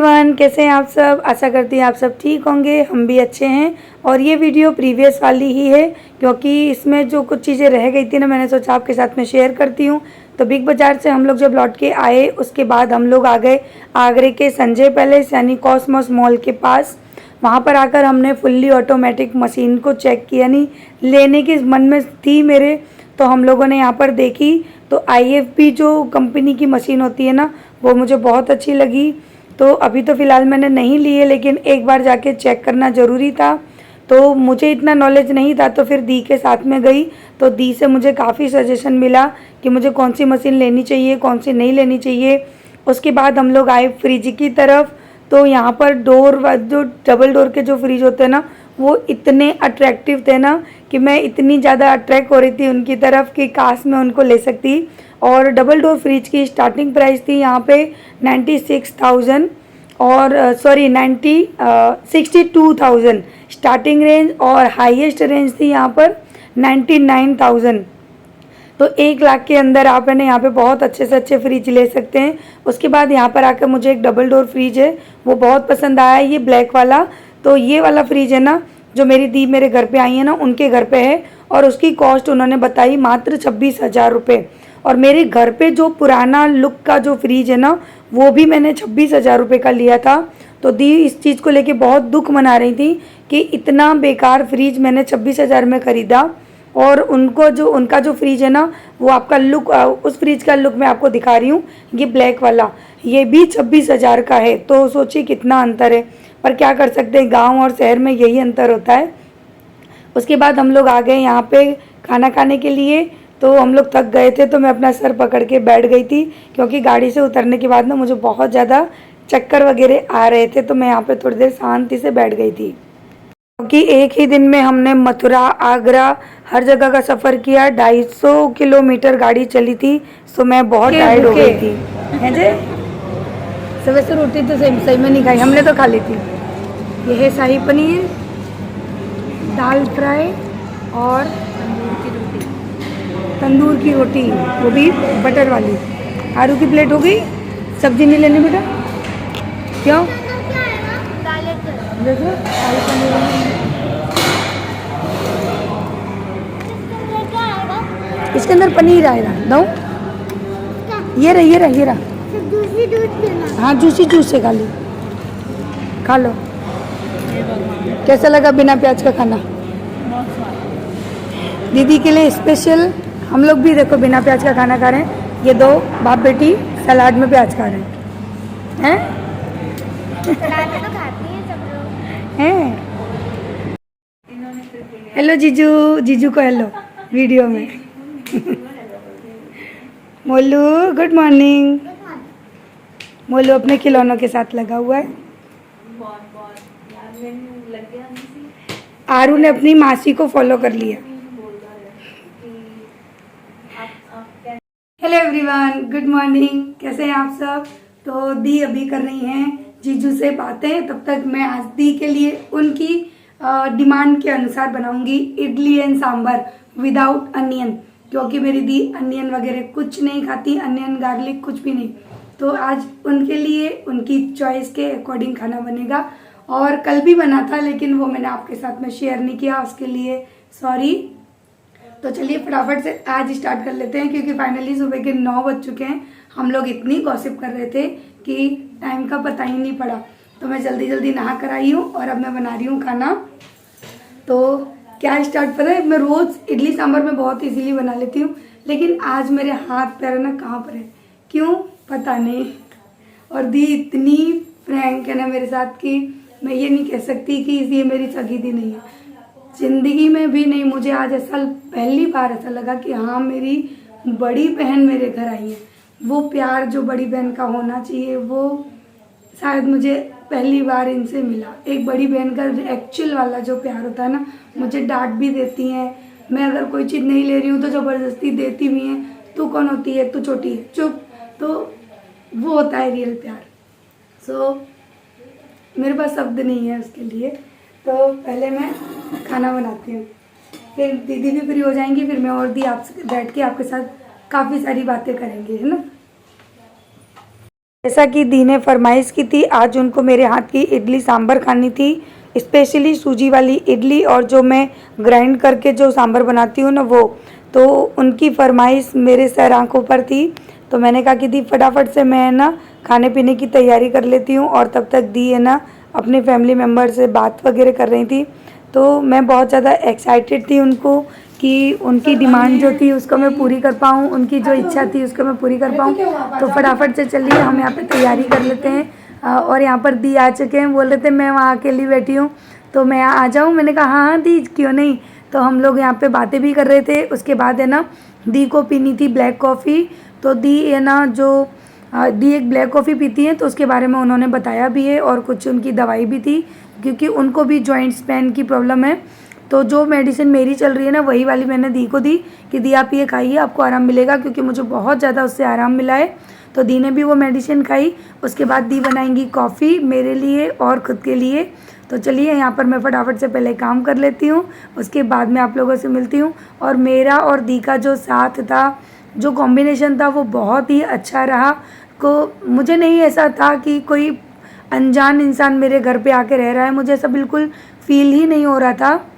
Everyone, कैसे हैं आप सब। आशा करती हैं आप सब ठीक होंगे, हम भी अच्छे हैं। और ये वीडियो प्रीवियस वाली ही है क्योंकि इसमें जो कुछ चीज़ें रह गई थी ना, मैंने सोचा आपके साथ में शेयर करती हूँ। तो बिग बाज़ार से हम लोग जब लौट के आए उसके बाद हम लोग आ गए आगरे के संजय पैलेस यानी कॉस्मोस मॉल के पास। वहाँ पर आकर हमने फुल्ली ऑटोमेटिक मशीन को चेक किया, नहीं लेने की मन में थी मेरे, तो हम लोगों ने यहाँ पर देखी। तो IFB जो कंपनी की मशीन होती है ना, वो मुझे बहुत अच्छी लगी। तो अभी तो फ़िलहाल मैंने नहीं ली है, लेकिन एक बार जाके चेक करना ज़रूरी था। तो मुझे इतना नॉलेज नहीं था, तो फिर दी के साथ में गई। तो दी से मुझे काफ़ी सजेशन मिला कि मुझे कौन सी मशीन लेनी चाहिए, कौन सी नहीं लेनी चाहिए। उसके बाद हम लोग आए फ्रिज की तरफ। तो यहाँ पर डोर जो डबल डोर के जो फ्रिज होते हैं ना, वो इतने अट्रैक्टिव थे ना कि मैं इतनी ज़्यादा अट्रैक्ट हो रही थी उनकी तरफ कि काश मैं उनको ले सकती। और डबल डोर फ्रिज की स्टार्टिंग प्राइस थी यहाँ पे 96,000 और 62,000 स्टार्टिंग रेंज, और हाईएस्ट रेंज थी यहाँ पर 99,000। तो 1 लाख के अंदर आप है ना यहाँ पे बहुत अच्छे से अच्छे फ्रिज ले सकते हैं। उसके बाद यहाँ पर आकर मुझे एक डबल डोर फ्रिज है, वो बहुत पसंद आया, ये ब्लैक वाला। तो ये वाला फ्रिज है ना, जो मेरी दी मेरे घर पे आई है ना, उनके घर पे है, और उसकी कॉस्ट उन्होंने बताई मात्र 26,000 रुपये। और मेरे घर पे जो पुराना लुक का जो फ्रिज है ना, वो भी मैंने 26,000 रुपये का लिया था। तो दी इस चीज़ को लेके बहुत दुख मना रही थी कि इतना बेकार फ्रिज मैंने 26,000 में ख़रीदा। और उनका जो फ्रिज है ना, वो आपका लुक, उस फ्रिज का लुक मैं आपको दिखा रही हूँ, ये ब्लैक वाला, ये भी 26,000 का है। तो सोचिए कितना अंतर है, पर क्या कर सकते हैं, गांव और शहर में यही अंतर होता है। उसके बाद हम लोग आ गए यहाँ पे खाना खाने के लिए। तो हम लोग थक गए थे, तो मैं अपना सर पकड़ के बैठ गई थी क्योंकि गाड़ी से उतरने के बाद ना मुझे बहुत ज़्यादा चक्कर वगैरह आ रहे थे। तो मैं यहाँ पे थोड़ी देर शांति से बैठ गई थी क्योंकि एक ही दिन में हमने मथुरा, आगरा, हर जगह का सफ़र किया। 250 किलोमीटर गाड़ी चली थी, तो मैं बहुत टायर्ड हो गई थी। हैं जे सुबह से रोटी तो सही में नहीं खाई, हमने तो खा ली थी। यह है शाही पनीर, दाल फ्राई और तंदूर की रोटी, वो भी बटर वाली। आलू की प्लेट हो गई। सब्जी नहीं लेनी बेटा, क्यों? देखो इसके अंदर पनीर आएगा, दो ये रहा। हाँ, जूसी जूस से खा लो। कैसा लगा बिना प्याज का खाना? दीदी के लिए स्पेशल। हम लोग भी देखो बिना प्याज का खाना खा रहे हैं। ये दो बाप बेटी सलाद में प्याज खा रहे हैं। सलाद तो खाती हैं सब लोग हैं। हेलो जीजू को हेलो वीडियो में। Molu good morning. मोलू अपने खिलौनों के साथ लगा हुआ है। आरू ने अपनी मासी को फॉलो कर लिया। हेलो एवरीवन, गुड मॉर्निंग, कैसे हैं आप सब। तो दी अभी कर रही हैं जीजू से बातें, तब तक मैं आज दी के लिए उनकी डिमांड के अनुसार बनाऊंगी idli and sambar without onion, क्योंकि मेरी दी अनियन वगैरह कुछ नहीं खाती, अनियन गार्लिक कुछ भी नहीं। तो आज उनके लिए उनकी चॉइस के अकॉर्डिंग खाना बनेगा। और कल भी बना था, लेकिन वो मैंने आपके साथ में शेयर नहीं किया, उसके लिए सॉरी। तो चलिए फटाफट से आज स्टार्ट कर लेते हैं, क्योंकि फाइनली सुबह के 9 बज चुके हैं। हम लोग इतनी गॉसिप कर रहे थे कि टाइम का पता ही नहीं पड़ा। तो मैं जल्दी जल्दी नहा कर आई हूँ और अब मैं बना रही हूँ खाना। तो क्या स्टार्ट पता है, मैं रोज़ इडली सांभर में बहुत इजीली बना लेती हूँ, लेकिन आज मेरे हाथ पैर ना कहाँ पर है, क्यों पता नहीं। और दी इतनी फ्रैंक है ना मेरे साथ कि मैं ये नहीं कह सकती कि ये मेरी सगी दी नहीं है, ज़िंदगी में भी नहीं। मुझे आज ऐसा पहली बार ऐसा लगा कि हाँ मेरी बड़ी बहन मेरे घर आई है। वो प्यार जो बड़ी बहन का होना चाहिए, वो शायद मुझे पहली बार इनसे मिला। एक बड़ी बहन का एक्चुअल वाला जो प्यार होता है ना, मुझे डांट भी देती हैं, मैं अगर कोई चीज़ नहीं ले रही हूँ तो ज़बरदस्ती देती भी हैं, तू कौन होती है, तू छोटी है, चुप। तो वो होता है रियल प्यार। सो मेरे पास शब्द नहीं है उसके लिए। तो पहले मैं खाना बनाती हूँ, फिर दीदी भी फ्री हो जाएंगी, फिर मैं और दी आपसे बैठ के आपके साथ काफ़ी सारी बातें करेंगे, है ना। जैसा कि दी ने फरमाइश की थी, आज उनको मेरे हाथ की इडली सांभर खानी थी, स्पेशली सूजी वाली इडली, और जो मैं ग्राइंड करके जो सांभर बनाती हूँ ना वो, तो उनकी फरमाइश मेरे सर आँखों पर थी। तो मैंने कहा कि दी फटाफट से मैं ना खाने पीने की तैयारी कर लेती हूँ, और तब तक दी है ना अपने फैमिली मेम्बर से बात वगैरह कर रही थी। तो मैं बहुत ज़्यादा एक्साइटेड थी उनको कि उनकी डिमांड जो थी उसको मैं पूरी कर पाऊँ, उनकी जो इच्छा थी उसको मैं पूरी कर पाऊँ। तो फटाफट से चलिए हम यहाँ पे तैयारी कर लेते हैं। और यहाँ पर दी आ चुके हैं, बोल रहे थे मैं वहाँ अकेली बैठी हूँ तो मैं यहाँ आ जाऊँ। मैंने कहा हाँ हाँ दी क्यों नहीं। तो हम लोग यहाँ पे बातें भी कर रहे थे। उसके बाद है ना दी को पीनी थी ब्लैक कॉफ़ी। तो दी है ना जो दी एक ब्लैक कॉफ़ी पीती है, तो उसके बारे में उन्होंने बताया भी है, और कुछ उनकी दवाई भी थी क्योंकि उनको भी जॉइंट्स पेन की प्रॉब्लम है। तो जो मेडिसिन मेरी चल रही है ना वही वाली मैंने दी को दी कि दी आप ये खाइए, आपको आराम मिलेगा, क्योंकि मुझे बहुत ज़्यादा उससे आराम मिला है। तो दी ने भी वो मेडिसिन खाई। उसके बाद दी बनाएंगी कॉफ़ी मेरे लिए और ख़ुद के लिए। तो चलिए यहाँ पर मैं फटाफट से पहले काम कर लेती हूँ, उसके बाद मैं आप लोगों से मिलती हूँ। और मेरा और दी का जो साथ था, जो कॉम्बिनेशन था, वो बहुत ही अच्छा रहा। को मुझे नहीं ऐसा था कि कोई अनजान इंसान मेरे घर पे आके रह रहा है, मुझे ऐसा बिल्कुल फील ही नहीं हो रहा था।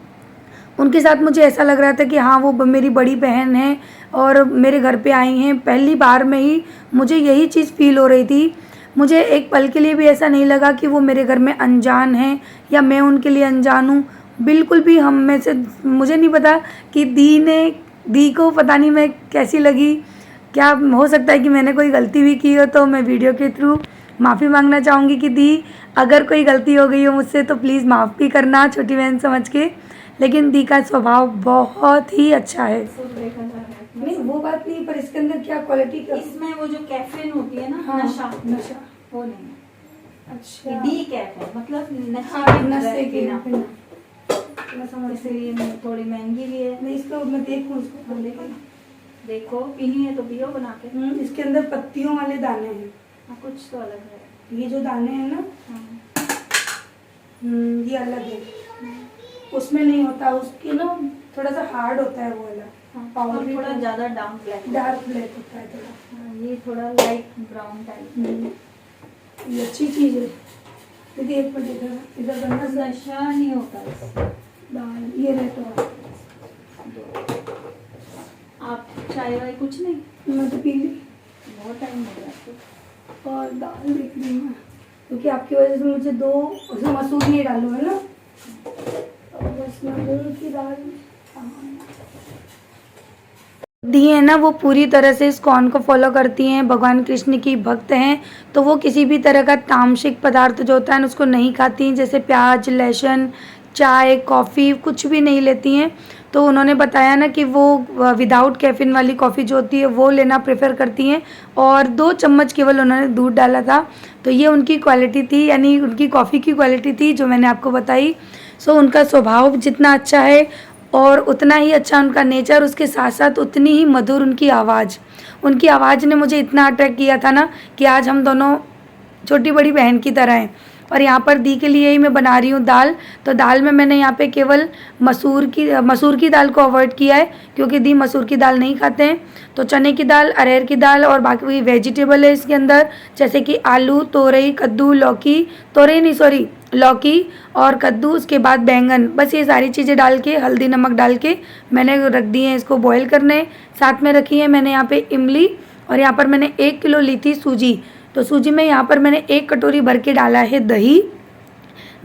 उनके साथ मुझे ऐसा लग रहा था कि हाँ वो मेरी बड़ी बहन है और मेरे घर पे आई हैं। पहली बार में ही मुझे यही चीज़ फील हो रही थी। मुझे एक पल के लिए भी ऐसा नहीं लगा कि वो मेरे घर में अनजान हैं या मैं उनके लिए अनजान हूँ, बिल्कुल भी। हम में से मुझे नहीं पता कि दी को पता नहीं मैं कैसी लगी। क्या हो सकता है कि मैंने कोई गलती भी की हो, तो मैं वीडियो के थ्रू माफ़ी मांगना चाहूँगी कि दी अगर कोई गलती हो गई हो मुझसे तो प्लीज़ माफ़ भी करना, छोटी बहन समझ के। लेकिन दी का स्वभाव बहुत ही अच्छा है। नहीं वो बात नहीं, पर इसके अंदर क्या क्वालिटी का, इसमें वो जो कैफीन होती है ना, हाँ, नशा वो नहीं है। अच्छा डी कैफीन मतलब नशे के बिना। मैं समझ इसलिए थोड़ी महंगी भी है। नहीं, इसको मैं देखूँ उसको देखो पीनी है तो पियो बना के। इसके अंदर पत्तियों वाले दाने हैं। हाँ, कुछ तो अलग है। ये जो दाने हैं ना, हाँ। ये अलग है, उसमें नहीं होता। उसकी ना थोड़ा सा हार्ड होता है वो वाला। हाँ, पाउडर और थोड़ा ज़्यादा डार्क ब्लैक होता है थोड़ा। हाँ, ये थोड़ा लाइट ब्राउन टाइप। ये अच्छी चीज़ है। दीदी एक मिनट इधर बनना। नशा नहीं होता इससे। दाल ये रहे तो आप चाय वाय कुछ नहीं? मैं तो पी ली, बहुत टाइम हो गया आपको। और दाल देख रही हूँ क्योंकि आपकी वजह से मुझे दो उसमें मसूर नहीं डालू है ना, और बस मैं मूंग की दाल। दी है ना वो पूरी तरह से इस कॉर्न को फॉलो करती हैं, भगवान कृष्ण की भक्त हैं। तो वो किसी भी तरह का तामसिक पदार्थ जो होता है ना उसको नहीं खाती हैं, जैसे प्याज लहसुन चाय कॉफ़ी कुछ भी नहीं लेती हैं। तो उन्होंने बताया ना कि वो विदाउट कैफीन वाली कॉफ़ी जो होती है वो लेना प्रेफर करती हैं, और 2 चम्मच केवल उन्होंने दूध डाला था। तो ये उनकी क्वालिटी थी, यानी उनकी कॉफ़ी की क्वालिटी थी जो मैंने आपको बताई। सो उनका स्वभाव जितना अच्छा है और उतना ही अच्छा उनका नेचर, उसके साथ साथ उतनी ही मधुर उनकी आवाज़ ने मुझे इतना अट्रैक्ट किया था ना कि आज हम दोनों छोटी बड़ी बहन की तरह हैं। और यहाँ पर दी के लिए ही मैं बना रही हूँ दाल। तो दाल में मैंने यहाँ पे केवल मसूर की दाल को अवॉइड किया है क्योंकि दी मसूर की दाल नहीं खाते हैं। तो चने की दाल अरहर की दाल और बाकी वेजिटेबल है इसके अंदर, जैसे कि आलू तोरई कद्दू लौकी और कद्दू, उसके बाद बैंगन, बस ये सारी चीज़ें डाल के हल्दी नमक डाल के मैंने रख दी है इसको बॉईल करने। साथ में रखी है मैंने यहाँ पे इमली, और यहाँ पर मैंने 1 किलो ली थी सूजी। तो सूजी में यहाँ पर मैंने 1 कटोरी भर के डाला है दही।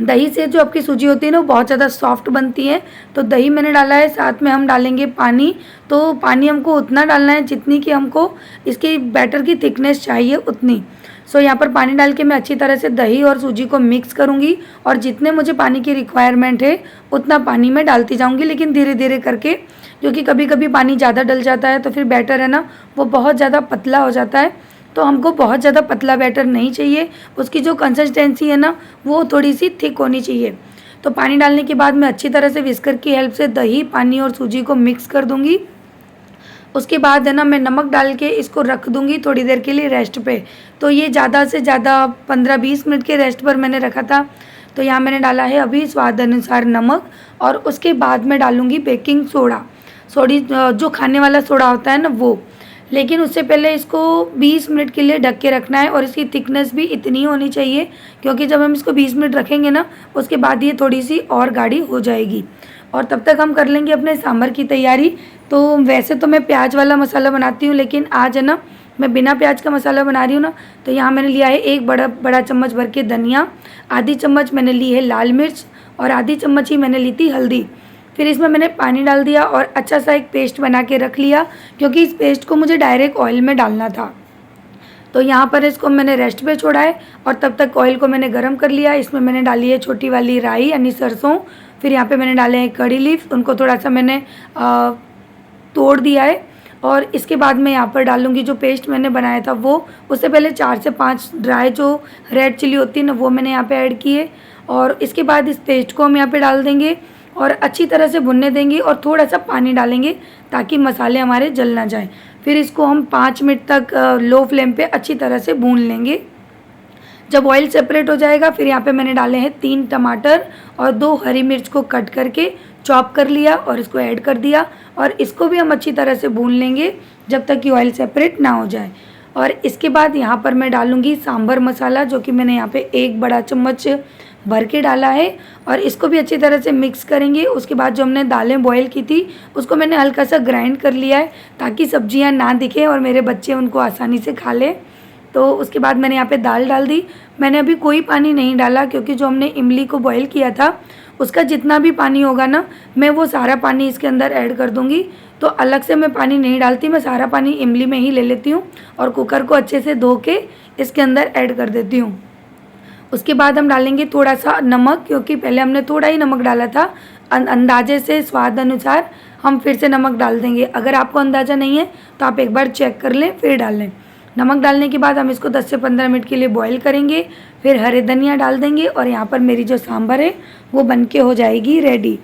दही से जो आपकी सूजी होती है ना वो बहुत ज़्यादा सॉफ्ट बनती है। तो दही मैंने डाला है, साथ में हम डालेंगे पानी। तो पानी हमको उतना डालना है जितनी कि हमको इसकी बैटर की थिकनेस चाहिए उतनी। सो यहाँ पर पानी डाल के मैं अच्छी तरह से दही और सूजी को मिक्स करूँगी, और जितने मुझे पानी की रिक्वायरमेंट है उतना पानी मैं डालती जाऊँगी, लेकिन धीरे धीरे करके, क्योंकि कभी कभी पानी ज़्यादा डल जाता है तो फिर बैटर है ना वो बहुत ज़्यादा पतला हो जाता है। तो हमको बहुत ज़्यादा पतला बैटर नहीं चाहिए, उसकी जो कंसिस्टेंसी है ना वो थोड़ी सी थिक होनी चाहिए। तो पानी डालने के बाद मैं अच्छी तरह से विस्कर की हेल्प से दही पानी और सूजी को मिक्स कर दूँगी। उसके बाद है ना मैं नमक डाल के इसको रख दूँगी थोड़ी देर के लिए रेस्ट पे। तो ये ज़्यादा से ज़्यादा 15-20 मिनट के रेस्ट पर मैंने रखा था। तो यहाँ मैंने डाला है अभी स्वाद अनुसार नमक, और उसके बाद मैं डालूँगी बेकिंग सोडा, जो खाने वाला सोडा होता है ना वो। लेकिन उससे पहले इसको 20 मिनट के लिए ढक के रखना है और इसकी थिकनेस भी इतनी होनी चाहिए, क्योंकि जब हम इसको 20 मिनट रखेंगे ना उसके बाद ये थोड़ी सी और गाढ़ी हो जाएगी। और तब तक हम कर लेंगे अपने सांभर की तैयारी। तो वैसे तो मैं प्याज वाला मसाला बनाती हूँ, लेकिन आज है ना मैं बिना प्याज का मसाला बना रही हूँ ना। तो यहाँ मैंने लिया है एक बड़ा चम्मच भर के धनिया, आधी चम्मच मैंने ली है लाल मिर्च और आधी चम्मच ही मैंने ली थी हल्दी। फिर इसमें मैंने पानी डाल दिया और अच्छा सा एक पेस्ट बना के रख लिया, क्योंकि इस पेस्ट को मुझे डायरेक्ट ऑयल में डालना था। तो यहाँ पर इसको मैंने रेस्ट पे छोड़ा है और तब तक ऑयल को मैंने गरम कर लिया। इसमें मैंने डाली है छोटी वाली राई यानी सरसों। फिर यहाँ पे मैंने डाले हैं कड़ी लीव्स, उनको थोड़ा सा मैंने तोड़ दिया है। और इसके बाद मैं यहाँ पर डालूँगी जो पेस्ट मैंने बनाया था वो। उससे पहले 4 से 5 ड्राई जो रेड चिली होती है ना वो मैंने यहाँ पे ऐड किए। और इसके बाद इस पेस्ट को हम यहाँ पे डाल देंगे और अच्छी तरह से भुनने देंगे और थोड़ा सा पानी डालेंगे ताकि मसाले हमारे जल ना जाए। फिर इसको हम 5 मिनट तक लो फ्लेम पे अच्छी तरह से भून लेंगे। जब ऑयल सेपरेट हो जाएगा फिर यहाँ पे मैंने डाले हैं 3 टमाटर और 2 हरी मिर्च को कट करके चॉप कर लिया और इसको ऐड कर दिया। और इसको भी हम अच्छी तरह से भून लेंगे जब तक कि ऑयल सेपरेट ना हो जाए। और इसके बाद यहाँ पर मैं डालूँगी सांभर मसाला, जो कि मैंने यहाँ पे 1 बड़ा चम्मच भर के डाला है और इसको भी अच्छी तरह से मिक्स करेंगे। उसके बाद जो हमने दालें बॉईल की थी उसको मैंने हल्का सा ग्राइंड कर लिया है ताकि सब्जियां ना दिखें और मेरे बच्चे उनको आसानी से खा लें। तो उसके बाद मैंने यहाँ पे दाल डाल दी। मैंने अभी कोई पानी नहीं डाला, क्योंकि जो हमने इमली को बॉईल किया था उसका जितना भी पानी होगा ना मैं वो सारा पानी इसके अंदर ऐड कर दूँगी। तो अलग से मैं पानी नहीं डालती, मैं सारा पानी इमली में ही ले लेती हूँ और कुकर को अच्छे से धो के इसके अंदर ऐड कर देती हूँ। उसके बाद हम डालेंगे थोड़ा सा नमक, क्योंकि पहले हमने थोड़ा ही नमक डाला था। अंदाजे से स्वाद अनुसार हम फिर से नमक डाल देंगे। अगर आपको अंदाज़ा नहीं है तो आप एक बार चेक कर लें फिर डाल लें। नमक डालने के बाद हम इसको 10 से 15 मिनट के लिए बॉईल करेंगे। फिर हरे धनिया डाल देंगे और यहाँ पर मेरी जो सांभर है वो बन के हो जाएगी रेडी।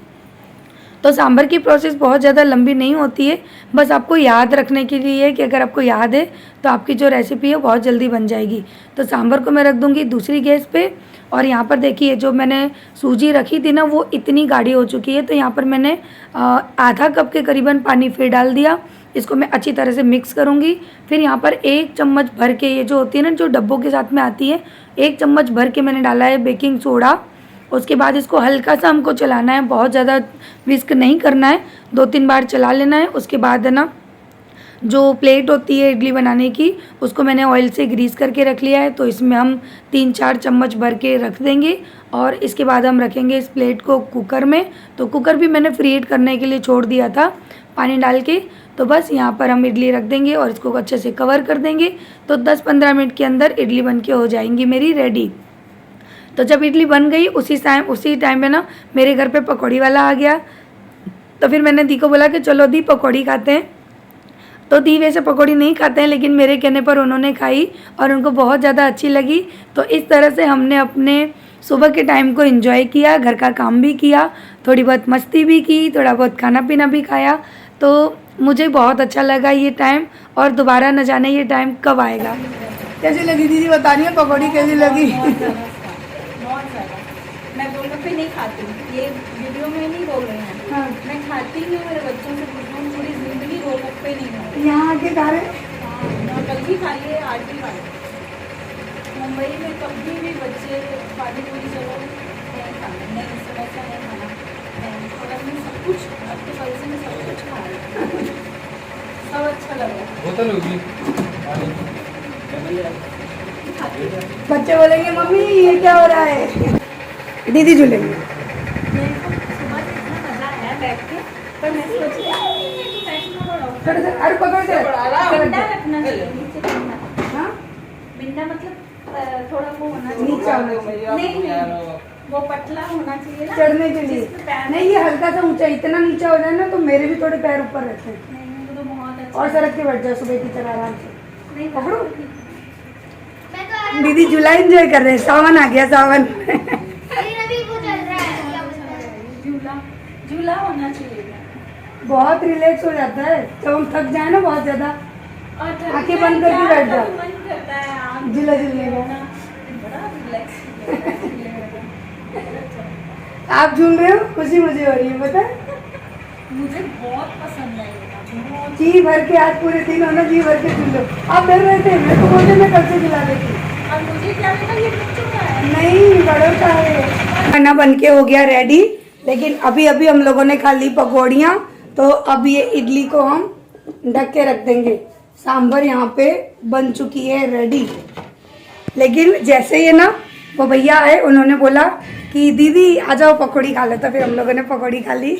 तो सांभर की प्रोसेस बहुत ज़्यादा लंबी नहीं होती है, बस आपको याद रखने के लिए है कि अगर आपको याद है तो आपकी जो रेसिपी है बहुत जल्दी बन जाएगी। तो सांभर को मैं रख दूँगी दूसरी गैस पे। और यहाँ पर देखिए जो मैंने सूजी रखी थी ना वो इतनी गाढ़ी हो चुकी है। तो यहाँ पर मैंने आधा कप के करीबन पानी फिर डाल दिया। इसको मैं अच्छी तरह से मिक्स करूँगी। फिर यहाँ पर 1 चम्मच भर के, ये जो होती है ना जो डब्बों के साथ में आती है, 1 चम्मच भर के मैंने डाला है बेकिंग सोडा। उसके बाद इसको हल्का सा हमको चलाना है, बहुत ज़्यादा विस्क नहीं करना है, 2-3 बार चला लेना है। उसके बाद है ना जो प्लेट होती है इडली बनाने की उसको मैंने ऑयल से ग्रीस करके रख लिया है। तो इसमें हम 3-4 चम्मच भर के रख देंगे और इसके बाद हम रखेंगे इस प्लेट को कुकर में। तो कुकर भी मैंने फ्रीहीट करने के लिए छोड़ दिया था पानी डाल के। तो बस यहाँ पर हम इडली रख देंगे और इसको अच्छे से कवर कर देंगे। तो 10-15 मिनट के अंदर इडली बन के हो जाएंगी मेरी रेडी। तो जब इडली बन गई उसी टाइम पे ना मेरे घर पे पकौड़ी वाला आ गया। तो फिर मैंने दी को बोला कि चलो दी पकौड़ी खाते हैं। तो दी वैसे पकौड़ी नहीं खाते हैं, लेकिन मेरे कहने पर उन्होंने खाई और उनको बहुत ज़्यादा अच्छी लगी। तो इस तरह से हमने अपने सुबह के टाइम को एंजॉय किया, घर का काम भी किया, थोड़ी बहुत मस्ती भी की, थोड़ा बहुत खाना पीना भी खाया। तो मुझे बहुत अच्छा लगा ये टाइम और दोबारा न जाने ये टाइम कब आएगा। कैसी लगी दीदी बता रही है पकौड़ी कैसी लगी? बहुत ज़्यादा। मैं गोलगप्पे नहीं खाती, ये वीडियो में नहीं बोल रही हैं। हाँ। मैं खाती नहीं, मेरे बच्चों से पूछूँ पूरी ज़िंदगी गोलगप्पे नहीं खाती। यहाँ आके खा रहे? हाँ, कल भी खा लिए, आज भी खा लिए। मुंबई में कभी भी बच्चे पानी पूरी चलो नहीं खाना, नहीं समोसा नहीं खाना, नहीं थोड़ा मैं सब कुछ आपके पैसे में सब कुछ खा रही हूँ। सब अच्छा लगा। बोतल होगी बच्चे बोलेंगे मम्मी ये क्या हो रहा है? दीदी झूलेंगे। मेरे को सुबह से इतना मज़ा आया बैठ के, पर मैं सोची थोड़ा सा अरे पकड़ दे। बिंडा रखना चाहिए, नीचे रखना। हाँ? बिंडा मतलब थोड़ा वो होना चाहिए, नीचा होना चाहिए। नहीं वो पतला होना चाहिए ना चढ़ने के लिए जिसमें पैर नहीं, ये हल्का सा ऊंचा, इतना नीचा हो जाए ना तो मेरे भी थोड़े पैर ऊपर रहते हैं। नहीं, वो तो बहुत अच्छा और सरक के बैठ जाओ सुबह की तरह आराम से। नहीं पकड़ो। मैं तो दीदी झूला एंजॉय कर रहे हैं, सावन आ गया सावन। झूला झूला होना चाहिए बहुत रिलैक्स हो जाता है जब हम थक जाए ना बहुत ज्यादा, और आंखें बंद करके बैठ जाओ। मन करता है आँख झूला झूलने का। बड़ा रिलैक्स। आप झूल रहे हो, खुशी मुझे हो रही है पता है? मुझे बहुत पसंद है ये काम। जी भर के आज पूरे दिन हो ना, जी भर के पी लो। आप डर रहे थे, मैं तो बोलते मैं कल से खिला देती। और मुझे क्या लगा ये बच्चों का है। नहीं, बड़ों का है। खाना बन के हो गया रेडी, लेकिन अभी अभी हम लोगों ने खा ली पकौड़ियाँ, तो अब ये इडली को हम ढक के रख देंगे। सांभर यहाँ पे बन चुकी है रेडी, लेकिन जैसे ये ना वो भैया आए, उन्होंने बोला कि दीदी आ जाओ पकौड़ी खा लो, तो फिर हम लोगों ने पकौड़ी खा ली।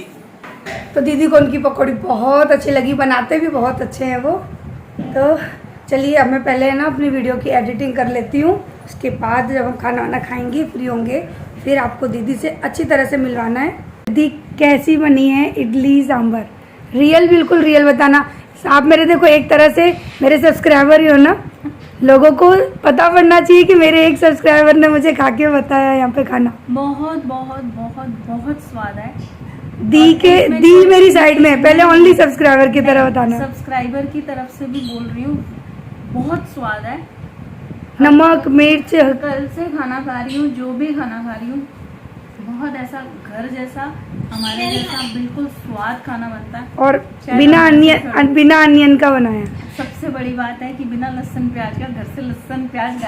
तो दीदी को उनकी पकौड़ी बहुत अच्छी लगी, बनाते भी बहुत अच्छे हैं वो। तो चलिए अब मैं पहले ना अपनी वीडियो की एडिटिंग कर लेती हूँ, उसके बाद जब हम खाना वाना खाएंगे फ्री होंगे, फिर आपको दीदी से अच्छी तरह से मिलवाना है। दीदी कैसी बनी है इडली सांभर, रियल बिल्कुल रियल बताना। आप मेरे देखो एक तरह से मेरे सब्सक्राइबर ही हो ना, लोगों को पता पड़ना चाहिए कि मेरे एक सब्सक्राइबर ने मुझे खा के बताया यहाँ पे खाना। बहुत बहुत बहुत बहुत स्वाद है। दी मेरी साइड में, पहले ओनली सब्सक्राइबर की तरह बताना। सब्सक्राइबर की तरफ से भी बोल रही हूँ, बहुत स्वाद है। नमक मिर्च, कल से खाना खा रही हूँ, जो भी खाना खा रही हूँ, बहुत ऐसा घर जैसा, हमारे जैसा बिल्कुल स्वाद खाना बनता है। और बिना अनियन का बनाया। सबसे बड़ी बात है कि बिना लहसुन प्याज का, घर से लहसुन प्याज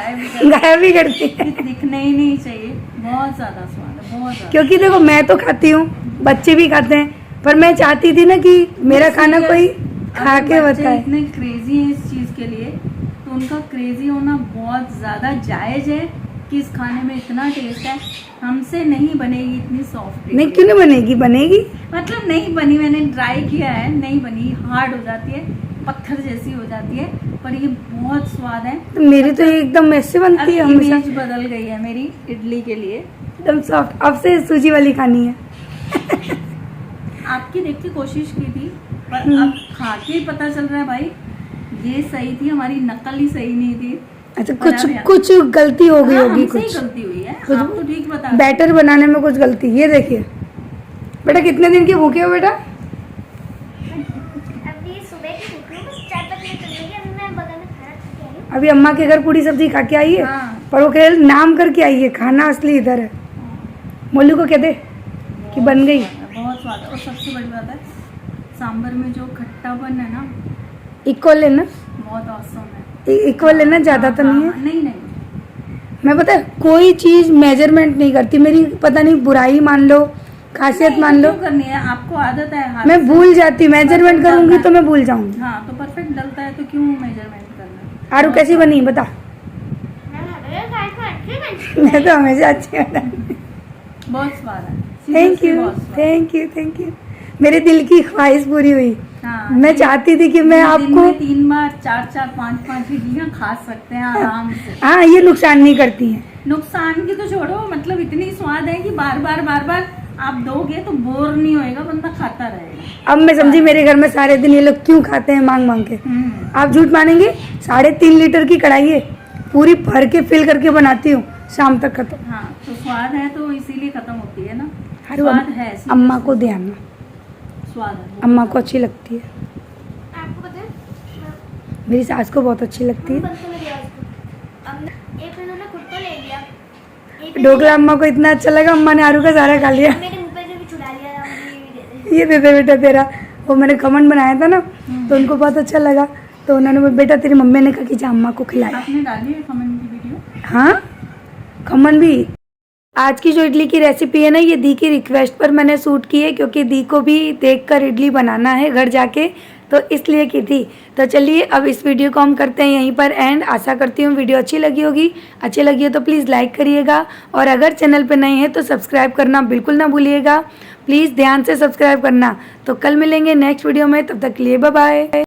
गायब भी करती है, दिखने ही नहीं चाहिए। बहुत ज्यादा स्वाद है, बहुत ज्यादा। क्योंकि देखो मैं तो खाती हूँ, बच्चे भी खाते हैं, पर मैं चाहती थी ना कि मेरा खाना कोई खा के बताए। इतने क्रेजी है इस चीज के लिए, तो उनका क्रेजी होना बहुत ज्यादा जायज है कि इस खाने में इतना टेस्ट है। हमसे नहीं बनेगी इतनी सॉफ्ट। नहीं, क्यों नहीं बनेगी, बनेगी। मतलब नहीं बनी, मैंने ट्राई किया है, नहीं बनी, हार्ड हो जाती है, पत्थर जैसी हो जाती है, पर ये बहुत स्वाद है। तो मेरी तो एकदम ऐसे बनती है, हमेशा इमेज बदल गई है मेरी इडली के लिए, एकदम सॉफ्ट। अब से सूजी वाली खानी है। आपकी देख के कोशिश की थी, पर अब खा के ही पता चल रहा है भाई ये सही थी, हमारी नकल ही सही नहीं थी। अच्छा, कुछ गलती हो गई होगी, कुछ कुछ गलती हुई है, कुछ आप तो ठीक बता। बैटर बनाने में कुछ गलती। ये देखिए बेटा, कितने दिन के भूखे हो बेटा? अभी सुबह की भूख है, बस 4-5 मिनट लगेंगे। अभी मैं बगल में खाना खा के आई हूँ। अभी अम्मा के घर पूरी सब्जी खा के आई है, हाँ। पर वो केवल नाम करके आई है, खाना असली इधर है। मोलू को कह दे कि बन गई। बहुत स्वाद है। और सबसे बड़ी बात है, सांभर में जो खट्टापन है ना, इक्वल है ना, बहुत औसम है। इक्वल है ना, ज्यादा तो नहीं है। नहीं नहीं, मैं पता है कोई चीज मेजरमेंट नहीं करती, मेरी पता नहीं बुराई मान लो, खासियत मान लो, क्यों करनी है, आपको आदत है हाथ मैं से। भूल जाती। मेजरमेंट करूंगी तो मैं भूल जाऊंगी। हाँ, तो परफेक्ट डलता है तो क्यों मेजरमेंट करना। आरू कैसी बनी बता? मैं मैं तो हमेशा अच्छी बनाती। बहुत स्वाद है। थैंक Seriously, यू, बहुत स्वाद। Thank you, thank you. मेरे दिल की ख्वाहिश पूरी हुई। हाँ, मैं चाहती थी कि मैं दिन आपको, में 3 बार 4-4 5-5 इडलियाँ खा सकते हैं आराम से। हाँ ये नुकसान नहीं करती हैं। नुकसान की तो छोड़ो, मतलब इतनी स्वाद है कि बार बार आप दोगे तो बोर नहीं होएगा, बंदा खाता रहेगा। अब मैं समझी मेरे घर में सारे दिन ये लोग क्यों खाते हैं मांग मांग के। आप झूठ मानेंगे, 3.5 लीटर की कढ़ाई है, पूरी भर के फिल करके बनाती हूँ, शाम तक खत्म। हाँ, तो स्वाद है तो इसीलिए खत्म होती है ना। अरे स्वाद है, अम्मा को दे आना, स्वाद है। अम्मा को अच्छी लगती है, आपको पता है, मेरी सास को बहुत अच्छी लगती है। बंद कर मेरी आवाज को। अब एक इन्होंने खुद तो ले लिया, एक ढोकला अम्मा को इतना अच्छा लगा, अम्मा ने आरू का सारा खा लिया। मेरे मुंह पे से भी छुड़ा लिया था, मुझे ये भी दे दे। ये दे दे बेटा तेरा। वो मैंने खमन बनाया था ना, तो उनको बहुत अच्छा लगा, तो उन्होंने बोला बेटा तेरी मम्मी ने कहा कि जा अम्मा को खिलाया। आपने डाली है कमेंट की वीडियो? हाँ, खमन भी। आज की जो इडली की रेसिपी है ना, ये दी की रिक्वेस्ट पर मैंने शूट की है, क्योंकि दी को भी देखकर इडली बनाना है घर जाके, तो इसलिए की थी। तो चलिए अब इस वीडियो को हम करते हैं यहीं पर एंड। आशा करती हूँ वीडियो अच्छी लगी होगी, अच्छी लगी हो तो प्लीज़ लाइक करिएगा, और अगर चैनल पर नए हैं तो सब्सक्राइब करना बिल्कुल ना भूलिएगा, प्लीज़ ध्यान से सब्सक्राइब करना। तो कल मिलेंगे नेक्स्ट वीडियो में, तब तक के लिए बाय बाय।